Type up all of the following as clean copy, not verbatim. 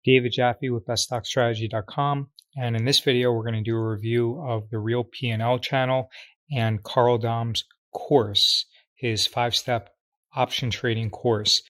David Jaffe with beststockstrategy.com, and in this video we're going to do a review of the Real P&L channel and Karl Domm's course, his 5-step option trading course.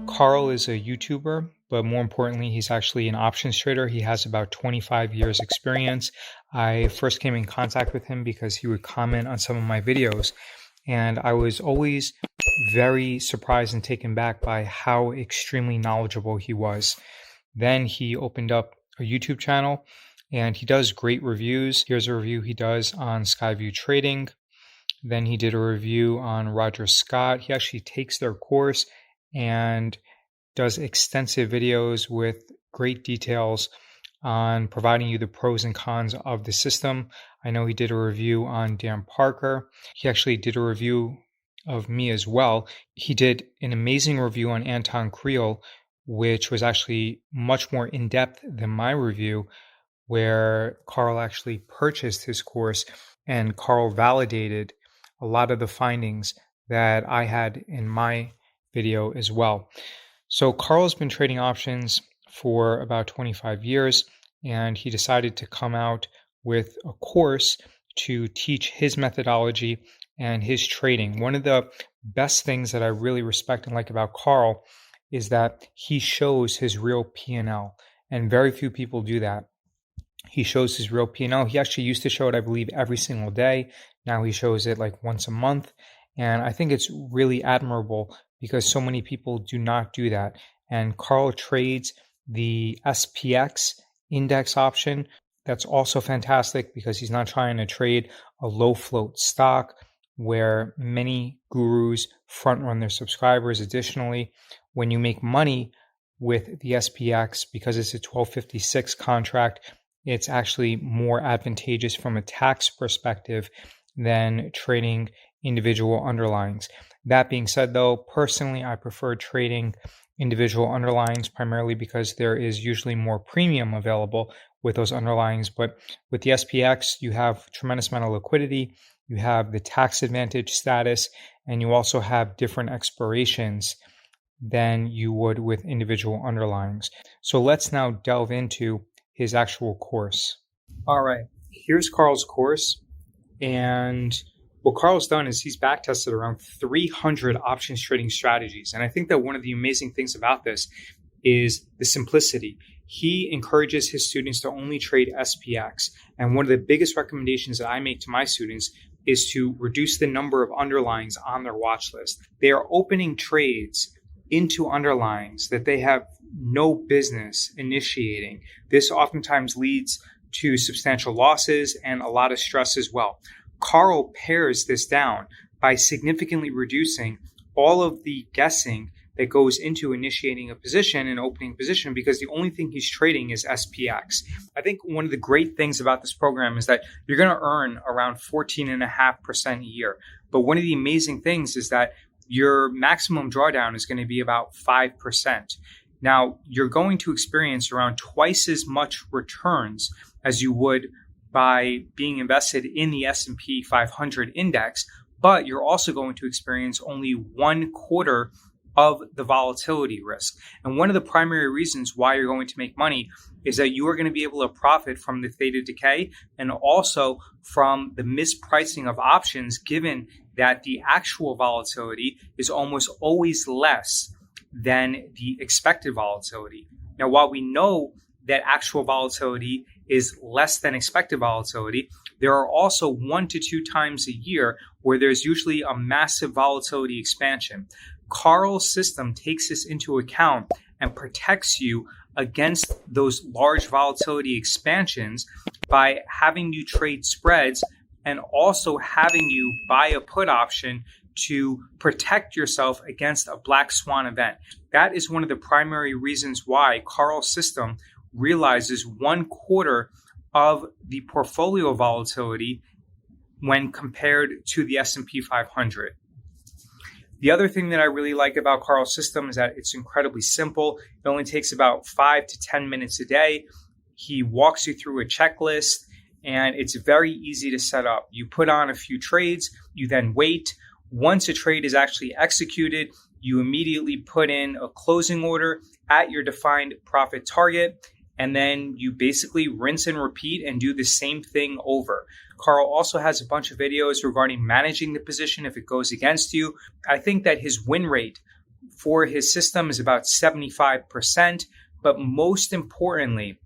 Karl is a YouTuber, but more importantly, he's actually an options trader. He has about 25 years experience. I first came in contact with him because he would comment on some of my videos, and I was always very surprised and taken back by how extremely knowledgeable he was. Then he opened up a YouTube channel and he does great reviews. Here's a review he does on Skyview Trading. Then he did a review on Roger Scott. He actually takes their course and does extensive videos with great details on providing you the pros and cons of the system. I know he did a review on Dan Parker. He actually did a review of me as well. He did an amazing review on Anton Creel, which was actually much more in-depth than my review, where Karl actually purchased his course and Karl validated a lot of the findings that I had in my video as well. So Karl's been trading options for about 25 years, and he decided to come out with a course to teach his methodology and his trading. One of the best things that I really respect and like about Karl is that he shows his real P&L, and very few people do that. He shows his real P&L. He actually used to show it, I believe, every single day. Now he shows it like once a month, and I think it's really admirable because so many people do not do that. And Karl trades the SPX index option. That's also fantastic because he's not trying to trade a low float stock where many gurus front run their subscribers. Additionally, when you make money with the SPX, because it's a 1256 contract, it's actually more advantageous from a tax perspective than trading individual underlyings. That being said, though, personally, I prefer trading individual underlyings primarily because there is usually more premium available with those underlyings. But with the SPX, you have tremendous amount of liquidity, you have the tax advantage status, and you also have different expirations than you would with individual underlyings. So let's now delve into his actual course. All right, here's Karl's course. And what Karl's done is he's backtested around 300 options trading strategies. And I think that one of the amazing things about this is the simplicity. He encourages his students to only trade SPX. And one of the biggest recommendations that I make to my students is to reduce the number of underlyings on their watch list. They are opening trades into underlyings that they have no business initiating. This oftentimes leads to substantial losses and a lot of stress as well. Karl pares this down by significantly reducing all of the guessing that goes into initiating a position and opening position, because the only thing he's trading is SPX. I think one of the great things about this program is that you're going to earn around 14.5% a year. But one of the amazing things is that your maximum drawdown is going to be about 5%. Now, you're going to experience around twice as much returns as you would by being invested in the S&P 500 index, but you're also going to experience only 1/4 of the volatility risk. And one of the primary reasons why you're going to make money is that you are going to be able to profit from the theta decay and also from the mispricing of options, given that the actual volatility is almost always less than the expected volatility. Now, while we know that actual volatility is less than expected volatility, there are also 1 to 2 times a year where there's usually a massive volatility expansion. Karl's system takes this into account and protects you against those large volatility expansions by having you trade spreads and also having you buy a put option to protect yourself against a black swan event. That is one of the primary reasons why Karl's system realizes 1/4 of the portfolio volatility when compared to the S&P 500. The other thing that I really like about Karl's system is that it's incredibly simple. It only takes about 5 to 10 minutes a day. He walks you through a checklist, and it's very easy to set up. You put on a few trades, you then wait. Once a trade is actually executed, you immediately put in a closing order at your defined profit target, and then you basically rinse and repeat and do the same thing over. Karl also has a bunch of videos regarding managing the position if it goes against you. I think that his win rate for his system is about 75%, but most importantly,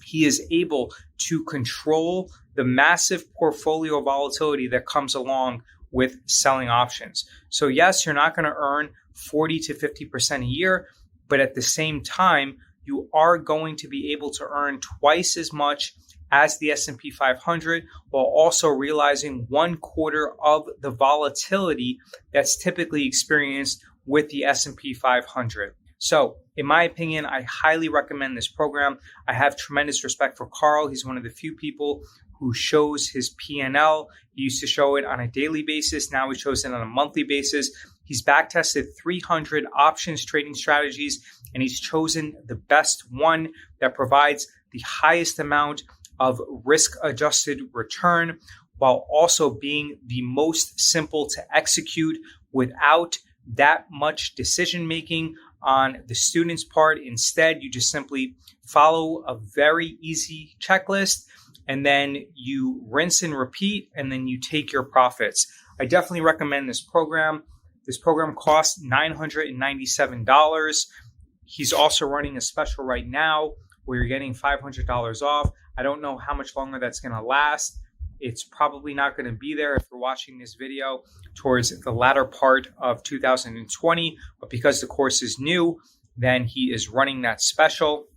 he is able to control the massive portfolio volatility that comes along with selling options. So yes, you're not going to earn 40 to 50% a year, but at the same time, you are going to be able to earn twice as much as the S&P 500 while also realizing 1/4 of the volatility that's typically experienced with the S&P 500. So, in my opinion, I highly recommend this program. I have tremendous respect for Karl. He's one of the few people who shows his P&L. He used to show it on a daily basis. Now he shows it on a monthly basis. He's backtested 300 options trading strategies, and he's chosen the best one that provides the highest amount of risk-adjusted return while also being the most simple to execute without that much decision-making on the student's part. Instead, you just simply follow a very easy checklist, and then you rinse and repeat, and then you take your profits. I definitely recommend this program. This program costs $997. He's also running a special right now where you're getting $500 off. I don't know how much longer that's going to last. It's probably not going to be there if you're watching this video towards the latter part of 2020. But because the course is new, then he is running that special.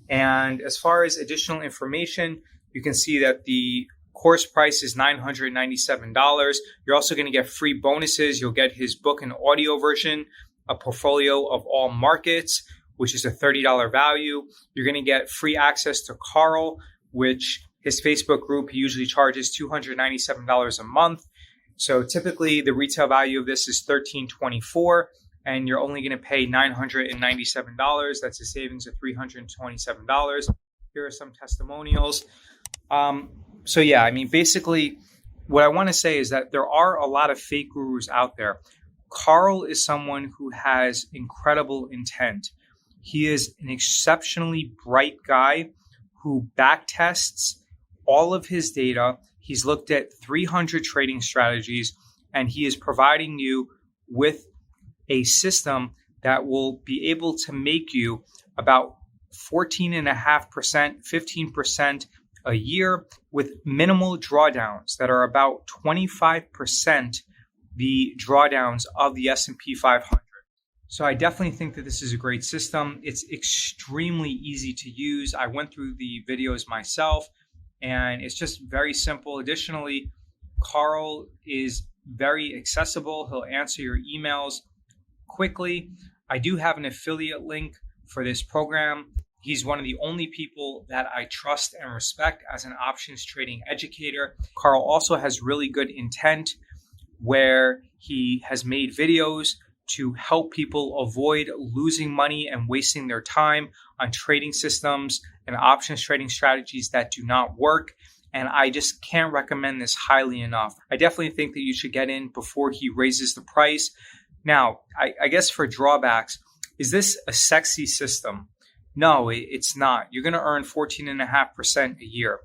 And as far as additional information, you can see that the course price is $997. You're also going to get free bonuses. You'll get his book and audio version, a portfolio of all markets, which is a $30 value. You're going to get free access to Karl, which his Facebook group, he usually charges $297 a month. So typically the retail value of this is $1,324, and you're only going to pay $997. That's a savings of $327. Here are some testimonials. So yeah, I mean, basically what I want to say is that there are a lot of fake gurus out there. Karl is someone who has incredible intent. He is an exceptionally bright guy who backtests all of his data. He's looked at 300 trading strategies, and he is providing you with a system that will be able to make you about 14.5%, 15% a year with minimal drawdowns that are about 25% the drawdowns of the S&P 500. So I definitely think that this is a great system. It's extremely easy to use. I went through the videos myself, and it's just very simple. Additionally, Karl is very accessible. He'll answer your emails quickly. I do have an affiliate link for this program. He's one of the only people that I trust and respect as an options trading educator. Karl also has really good intent where he has made videos to help people avoid losing money and wasting their time on trading systems and options trading strategies that do not work. And I just can't recommend this highly enough. I definitely think that you should get in before he raises the price. Now, I guess for drawbacks, is this a sexy system? No, it's not. You're going to earn 14.5% a year.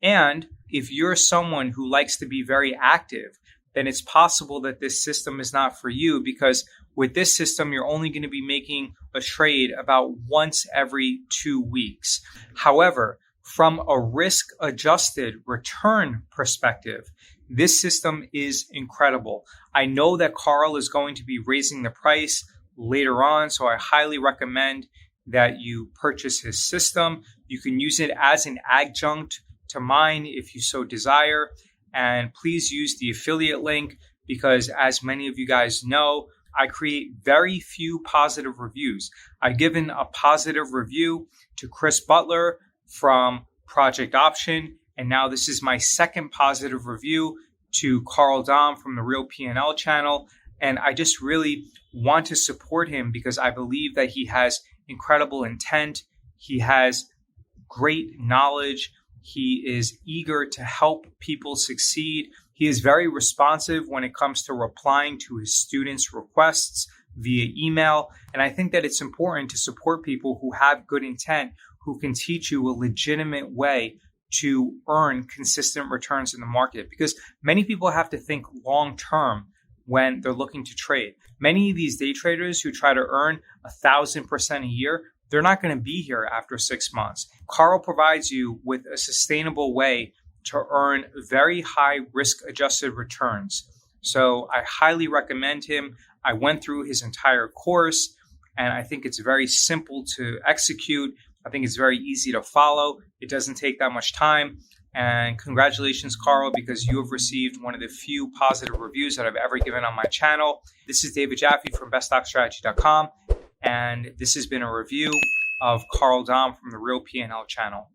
And if you're someone who likes to be very active, then it's possible that this system is not for you, because with this system, you're only going to be making a trade about once every 2 weeks. However, from a risk-adjusted return perspective, this system is incredible. I know that Karl is going to be raising the price later on, so I highly recommend that you purchase his system. You can use it as an adjunct to mine if you so desire. And please use the affiliate link because, as many of you guys know, I create very few positive reviews. I've given a positive review to Chris Butler from Project Option, and now this is my second positive review to Karl Domm from the Real P&L channel. And I just really want to support him because I believe that he has incredible intent. He has great knowledge. He is eager to help people succeed. He is very responsive when it comes to replying to his students' requests. via email. And I think that it's important to support people who have good intent, who can teach you a legitimate way to earn consistent returns in the market, because many people have to think long term when they're looking to trade. Many of these day traders who try to earn 1,000% a year, they're not going to be here after 6 months. Karl provides you with a sustainable way to earn very high risk-adjusted returns. So I highly recommend him. I went through his entire course, and I think it's very simple to execute. I think it's very easy to follow. It doesn't take that much time. And congratulations, Karl, because you have received one of the few positive reviews that I've ever given on my channel. This is David Jaffe from beststockstrategy.com, and this has been a review of Karl Domm from the Real P&L channel.